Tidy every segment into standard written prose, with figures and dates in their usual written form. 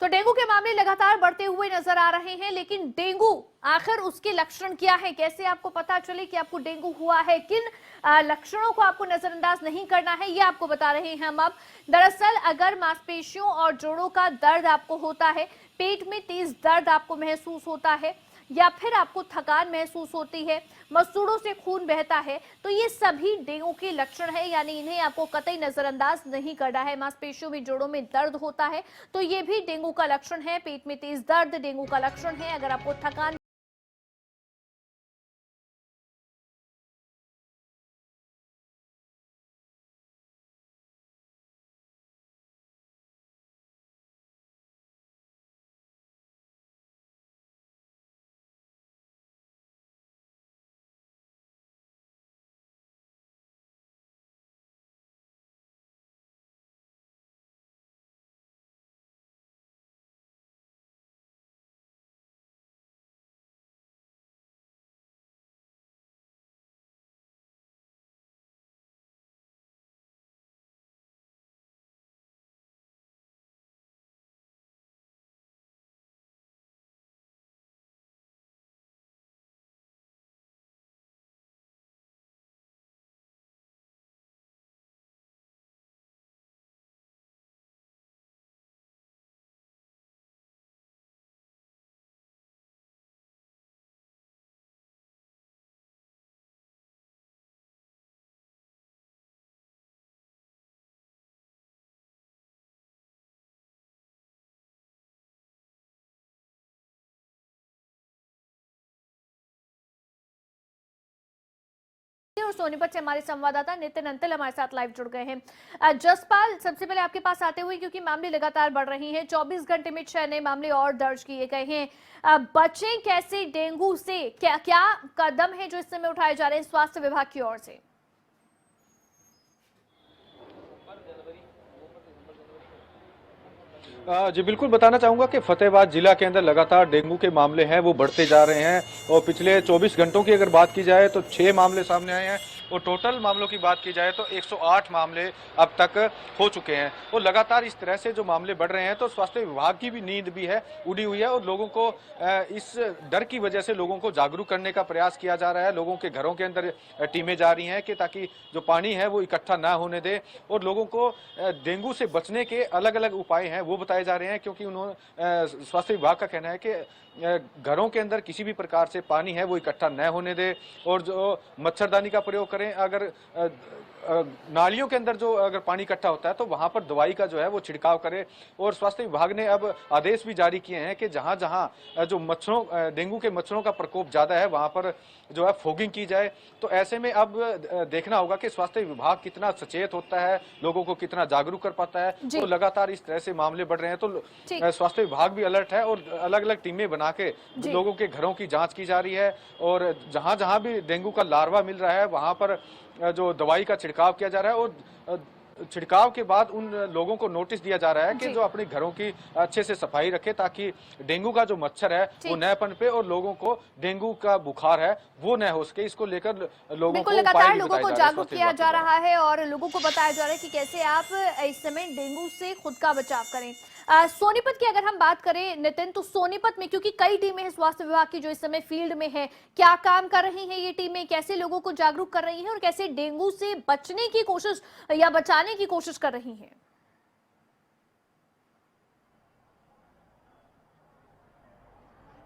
तो डेंगू के मामले लगातार बढ़ते हुए नजर आ रहे हैं, लेकिन डेंगू आखिर उसके लक्षण क्या है, कैसे आपको पता चले कि आपको डेंगू हुआ है, किन लक्षणों को आपको नजरअंदाज नहीं करना है, ये आपको बता रहे हैं हम अब। दरअसल अगर मांसपेशियों और जोड़ों का दर्द आपको होता है, पेट में तेज दर्द आपको महसूस होता है, या फिर आपको थकान महसूस होती है, मसूड़ों से खून बहता है, तो ये सभी डेंगू के लक्षण है, यानी इन्हें आपको कतई नजरअंदाज नहीं करना है। मांसपेशियों में, जोड़ों में दर्द होता है तो ये भी डेंगू का लक्षण है। पेट में तेज दर्द डेंगू का लक्षण है। अगर आपको थकान और सोनीपत से हमारे संवाददाता नितिन अंतिल हमारे साथ लाइव जुड़ गए हैं। जसपाल, सबसे पहले आपके पास आते हुए, क्योंकि मामले लगातार बढ़ रही हैं, 24 घंटे में 6 नए मामले और दर्ज किए गए हैं। बचें कैसे डेंगू से, क्या क्या कदम है जो इस समय उठाए जा रहे हैं स्वास्थ्य विभाग की ओर से? जी बिल्कुल बताना चाहूँगा कि फतेहाबाद जिला के अंदर लगातार डेंगू के मामले हैं वो बढ़ते जा रहे हैं और पिछले 24 घंटों की अगर बात की जाए तो 6 मामले सामने आए हैं और टोटल मामलों की बात की जाए तो 108 मामले अब तक हो चुके हैं। और लगातार इस तरह से जो मामले बढ़ रहे हैं तो स्वास्थ्य विभाग की भी नींद भी है उड़ी हुई है और लोगों को इस डर की वजह से लोगों को जागरूक करने का प्रयास किया जा रहा है। लोगों के घरों के अंदर टीमें जा रही हैं कि ताकि जो पानी है वो इकट्ठा ना होने दे और लोगों को डेंगू से बचने के अलग अलग उपाय हैं वो बताए जा रहे हैं, क्योंकि उन्होंने स्वास्थ्य विभाग का कहना है कि घरों के अंदर किसी भी प्रकार से पानी है वो इकट्ठा न होने दे और जो मच्छरदानी का प्रयोग करें। अगर नालियों के अंदर जो अगर पानी इकट्ठा होता है तो वहां पर दवाई का जो है वो छिड़काव करे। और स्वास्थ्य विभाग ने अब आदेश भी जारी किए हैं कि जहां जहां जो मच्छरों डेंगू के मच्छरों का प्रकोप ज्यादा है वहां पर जो है फॉगिंग की जाए। तो ऐसे में अब देखना होगा कि स्वास्थ्य विभाग कितना सचेत होता है, लोगों को कितना जागरूक कर पाता है। तो लगातार इस तरह से मामले बढ़ रहे हैं तो स्वास्थ्य विभाग भी अलर्ट है और अलग अलग टीमें बना के लोगों के घरों की जांच की जा रही है और जहां जहां भी डेंगू का लार्वा मिल रहा है वहां पर जो दवाई का छिड़काव किया जा रहा है और छिड़काव के बाद उन लोगों को नोटिस दिया जा रहा है कि जो अपने घरों की अच्छे से सफाई रखे ताकि डेंगू का जो मच्छर है वो न पनपे और लोगों को डेंगू का बुखार है वो न हो सके। इसको लेकर लोगों को लगातार लोगों को जागरूक किया जा रहा है और लोगों को बताया जा रहा है कि कैसे आप इस समय डेंगू से खुद का बचाव करें। सोनीपत की अगर हम बात करें नितिन, तो सोनीपत में क्योंकि कई टीमें हैं स्वास्थ्य विभाग की जो इस समय फील्ड में है, क्या काम कर रही हैं ये टीमें, कैसे लोगों को जागरूक कर रही हैं और कैसे डेंगू से बचने की कोशिश या बचाने की कोशिश कर रही हैं?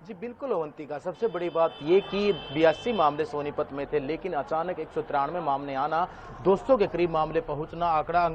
जी बिल्कुल अवंतिका, सबसे बड़ी बात ये कि 82 मामले सोनीपत में थे, लेकिन अचानक 193 मामले आना, 200 के करीब मामले पहुंचना, आंकड़ा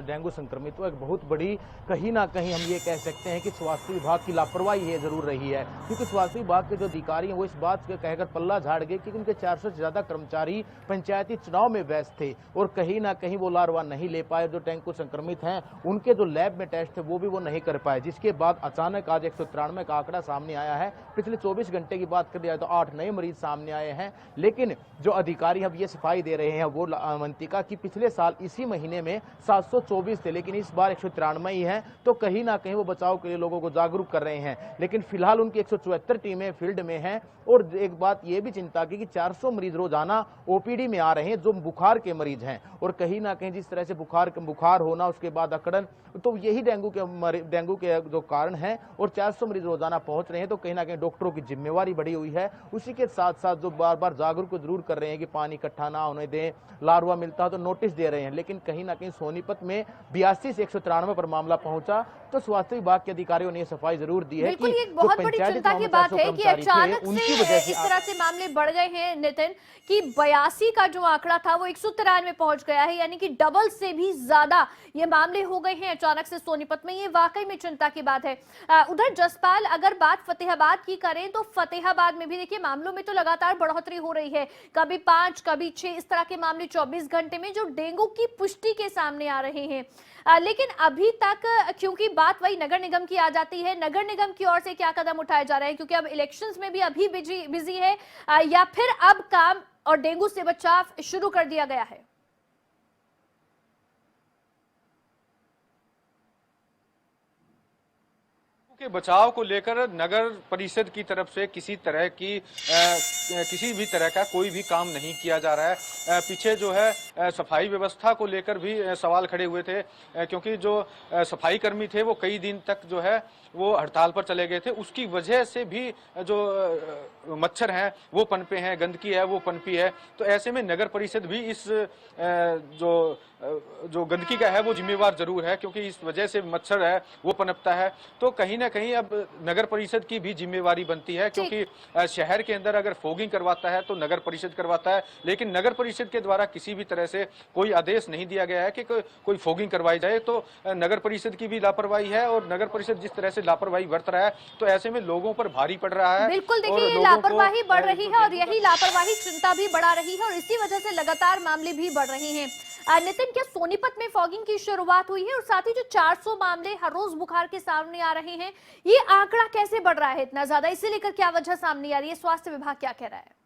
डेंगू संक्रमित तो एक बहुत बड़ी, कहीं ना कहीं हम ये कह सकते हैं कि स्वास्थ्य विभाग की लापरवाही है जरूर रही है। क्योंकि स्वास्थ्य विभाग के जो अधिकारी हैं वो इस बात के कहकर पल्ला झाड़ गए कि उनके 400 से ज्यादा कर्मचारी पंचायती चुनाव में व्यस्त थे और कहीं ना कहीं वो लार्वा नहीं ले पाए। जो डेंगू संक्रमित हैं उनके जो लैब में टेस्ट थे वो भी वो नहीं कर पाए, जिसके बाद अचानक आज 193 का आंकड़ा सामने आया है। पिछले 24 घंटे की बात कर दिया तो 8 नए मरीज सामने आए हैं। लेकिन जो अधिकारी अब ये सफाई दे रहे हैं वो अवंतिका की पिछले साल इसी महीने में 724 थे, लेकिन इस बार 193 ही है। तो कहीं ना कहीं वो बचाव के लिए लोगों को जागरूक कर रहे हैं। लेकिन फिलहाल उनकी 174 टीमें फील्ड में हैं। और एक बात ये भी चिंता की कि 400 मरीज रोजाना ओपीडी में आ रहे हैं जो बुखार के मरीज हैं। और कहीं ना कहीं जिस तरह से बुखार होना, उसके बाद अकड़न, तो यही डेंगू के जो कारण है। और 400 मरीज रोजाना पहुंच रहे हैं, तो कहीं ना कहीं डॉक्टरों की जिम्मेवारी बढ़ी हुई है। उसी के साथ साथ जो बार बार जागरूक जरूर कर रहे हैं कि पानी इकट्ठा ना होने दें, लार्वा मिलता है तो नोटिस दे रहे हैं। लेकिन कहीं ना कहीं सोनीपत में 82 से 193 पर मामला पहुंचा। तो स्वास्थ्य विभाग के अधिकारियों ने सफाई जरूर दी है। बिल्कुल, ये बहुत बड़ी चिंता की बात है कि अचानक से इस तरह से मामले बढ़ गए हैं नितिन, कि 82 का जो आंकड़ा था वो 193 पहुंच गया है, यानी कि डबल से भी ज्यादा ये मामले हो गए हैं अचानक से सोनीपत में। ये वाकई में चिंता की बात है। उधर जसपाल, अगर बात फतेहाबाद की करें तो फतेहाबाद में भी देखिए मामलों में तो लगातार बढ़ोतरी हो रही है। कभी 5, कभी 6 इस तरह के मामले 24 घंटे में जो डेंगू की पुष्टि के सामने आ रहे हैं। लेकिन अभी तक क्योंकि बात वही नगर निगम की आ जाती है, नगर निगम की ओर से क्या कदम उठाए जा रहे हैं, क्योंकि अब इलेक्शंस में भी अभी बिजी है, या फिर अब काम और डेंगू से बचाव शुरू कर दिया गया है? के बचाव को लेकर नगर परिषद की तरफ से किसी भी तरह का कोई भी काम नहीं किया जा रहा है। पीछे जो है सफाई व्यवस्था को लेकर भी सवाल खड़े हुए थे, क्योंकि जो सफाई कर्मी थे वो कई दिन तक जो है वो हड़ताल पर चले गए थे। उसकी वजह से भी जो मच्छर हैं वो पनपे हैं, गंदगी है वो पनपी है। तो ऐसे में नगर परिषद भी इस जो गंदगी का है वो जिम्मेवार जरूर है, क्योंकि इस वजह से मच्छर है वो पनपता है। तो कहीं ना कहीं अब नगर परिषद की भी जिम्मेवारी बनती है, क्योंकि शहर के अंदर अगर फॉगिंग करवाता है तो नगर परिषद करवाता है, लेकिन नगर परिषद के द्वारा किसी भी तरह से कोई आदेश नहीं दिया गया है कि कोई फॉगिंग करवाई जाए। तो नगर परिषद की भी लापरवाही है, और नगर परिषद जिस तरह से लापरवाही बरत रहा है तो ऐसे में लोगों पर भारी पड़ रहा है। बिल्कुल, देखिए ये लापरवाही बढ़ रही है और यही लापरवाही चिंता भी बढ़ा रही है, और इसी वजह से लगातार मामले भी बढ़ रहे हैं। नितिन, क्या सोनीपत में फॉगिंग की शुरुआत हुई है, और साथ ही जो 400 मामले हर रोज बुखार के सामने आ रहे हैं, ये आंकड़ा कैसे बढ़ रहा है इतना ज्यादा? इसे लेकर क्या वजह सामने आ रही है? स्वास्थ्य विभाग क्या कह रहा है?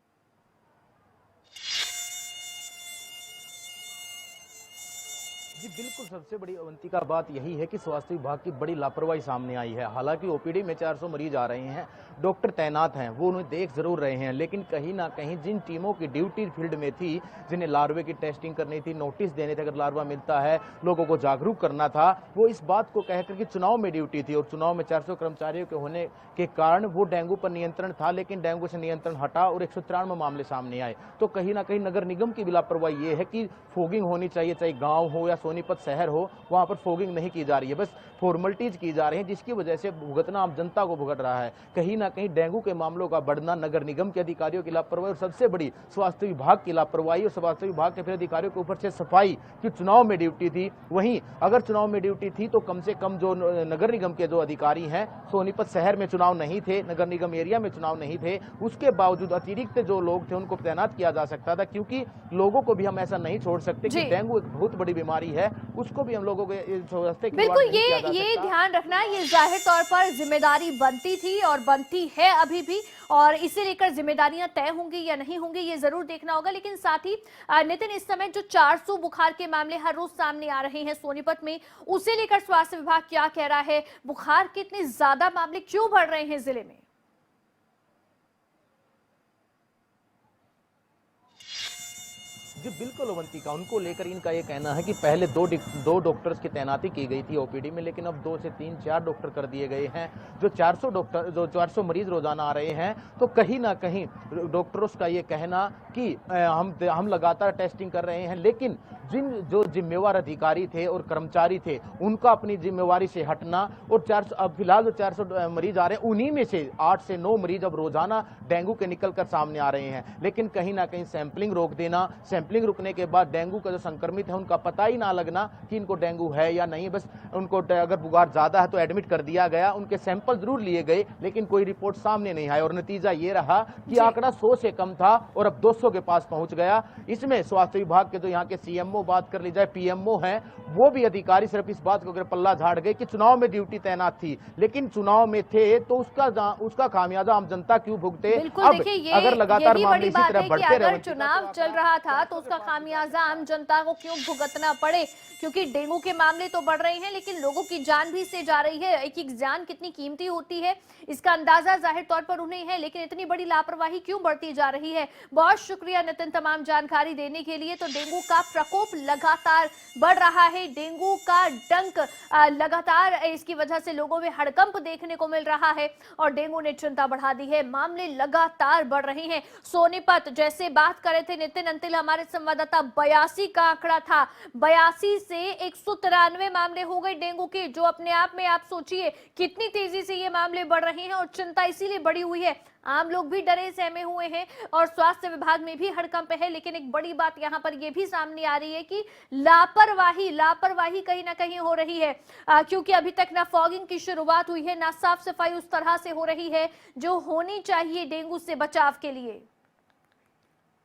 जी बिल्कुल, सबसे बड़ी अवंतिका बात यही है कि स्वास्थ्य विभाग की बड़ी लापरवाही सामने आई है। हालांकि ओपीडी में 400 मरीज आ रहे हैं, डॉक्टर तैनात हैं, वो उन्हें देख जरूर रहे हैं, लेकिन कहीं ना कहीं जिन टीमों की ड्यूटी फील्ड में थी, जिन्हें लार्वे की टेस्टिंग करनी थी, नोटिस देने थे अगर लार्वा मिलता है, लोगों को जागरूक करना था, वो इस बात को कहकर कि चुनाव में ड्यूटी थी और चुनाव में 400 कर्मचारियों के होने के कारण वो डेंगू पर नियंत्रण था, लेकिन डेंगू से नियंत्रण हटा और 193 मामले सामने आए। तो कहीं ना कहीं नगर निगम की भी लापरवाही ये है कि फॉगिंग होनी चाहिए, चाहे गाँव हो या सोनीपत शहर हो, वहां पर फॉगिंग नहीं की जा रही है, बस फॉर्मेलिटीज की जा रही है, जिसकी वजह से भुगतना आम जनता को भुगत रहा है। कहीं ना कहीं डेंगू के मामलों का बढ़ना नगर निगम के अधिकारियों की लापरवाही और सबसे बड़ी स्वास्थ्य विभाग की लापरवाही, और स्वास्थ्य विभाग के फिर अधिकारियों के ऊपर से सफाई की चुनाव में ड्यूटी थी। वहीं अगर चुनाव में ड्यूटी थी तो कम से कम जो नगर निगम के जो अधिकारी हैं, सोनीपत शहर में चुनाव नहीं थे, नगर निगम एरिया में चुनाव नहीं थे, उसके बावजूद अतिरिक्त जो लोग थे उनको तैनात किया जा सकता था, क्योंकि लोगों को भी हम ऐसा नहीं छोड़ सकते कि डेंगू एक बहुत बड़ी बीमारी है, उसको भी हम लोगों को बिल्कुल ये ध्यान रखना, ये जाहिर तौर पर जिम्मेदारी बनती थी और बनती है अभी भी, और इसे लेकर जिम्मेदारियां तय होंगी या नहीं होंगी ये जरूर देखना होगा। लेकिन साथ ही नितिन, इस समय जो 400 बुखार के मामले हर रोज सामने आ रहे हैं सोनीपत में, उसे लेकर स्वास्थ्य विभाग क्या कह रहा है? बुखार के इतने ज्यादा मामले क्यों बढ़ रहे हैं जिले में? जी बिल्कुल अवंतिका, उनको लेकर इनका ये कहना है कि पहले दो डॉक्टर्स की तैनाती की गई थी ओपीडी में, लेकिन अब 2 से 3, 4 डॉक्टर कर दिए गए हैं। जो 400 मरीज रोजाना आ रहे हैं, तो कहीं ना कहीं डॉक्टरों का ये कहना कि हम लगातार टेस्टिंग कर रहे हैं, लेकिन जो जिम्मेवार अधिकारी थे और कर्मचारी थे उनका अपनी जिम्मेवारी से हटना, और अब फिलहाल जो 400 मरीज आ रहे हैं उन्हीं में से 8 से 9 मरीज अब रोजाना डेंगू के निकल कर सामने आ रहे हैं। लेकिन कहीं ना कहीं सैंपलिंग रोक देना, सैंपलिंग रुकने के बाद डेंगू का जो संक्रमित है उनका पता ही ना लगना कि इनको डेंगू है या नहीं। बस उनको अगर बुखार ज्यादा है तो एडमिट कर दिया गया, उनके सैंपल जरूर लिए गए लेकिन कोई रिपोर्ट सामने नहीं आई और नतीजा ये रहा कि आंकड़ा 100 से कम था और अब 200 के पास पहुंच गया। इसमें स्वास्थ्य विभाग के जो यहाँ के सीएमओ बात कर ली जाए, पीएमओ हैं, वो भी अधिकारी सिर्फ इस बात को अगर पल्ला झाड़ गए कि चुनाव में ड्यूटी तैनात थी, लेकिन चुनाव में थे तो उसका खामियाजा आम जनता क्यों भुगते। बिल्कुल, अब देखिए ये अगर लगातार यही मामले बड़ी इसी बात तरह है कि बढ़ते अगर रहे चुनाव चल रहा था तो उसका खामियाजा आम जनता को क्यों भुगतना पड़े, क्योंकि डेंगू के मामले तो बढ़ रहे हैं लेकिन लोगों की जान भी इससे जा रही है। एक एक जान कितनी कीमती होती है इसका अंदाजा जाहिर तौर पर उन्हें है, लेकिन इतनी बड़ी लापरवाही क्यों बढ़ती जा रही है। बहुत शुक्रिया नितिन तमाम जानकारी देने के लिए। तो डेंगू का प्रकोप लगातार बढ़ रहा है, डेंगू का डंक लगातार इसकी वजह से लोगों में हड़कंप देखने को मिल रहा है और डेंगू ने चिंता बढ़ा दी है। मामले लगातार बढ़ रहे हैं। सोनीपत जैसे बात कर रहे थे नितिन अंतिल हमारे संवाददाता, 82 का आंकड़ा था, 82 से 193 मामले हो गए डेंगू के, जो अपने आप में आप सोचिए कितनी तेजी से ये मामले बढ़ रहे हैं और चिंता इसीलिए बढ़ी हुई है। आम लोग भी डरे सहमे हुए हैं और स्वास्थ्य विभाग में भी हड़कंप है। लेकिन एक बड़ी बात यहां पर यह भी सामने आ रही है कि लापरवाही कहीं ना कहीं हो रही है, क्योंकि अभी तक ना फॉगिंग की शुरुआत हुई है, ना साफ सफाई उस तरह से हो रही है जो होनी चाहिए डेंगू से बचाव के लिए।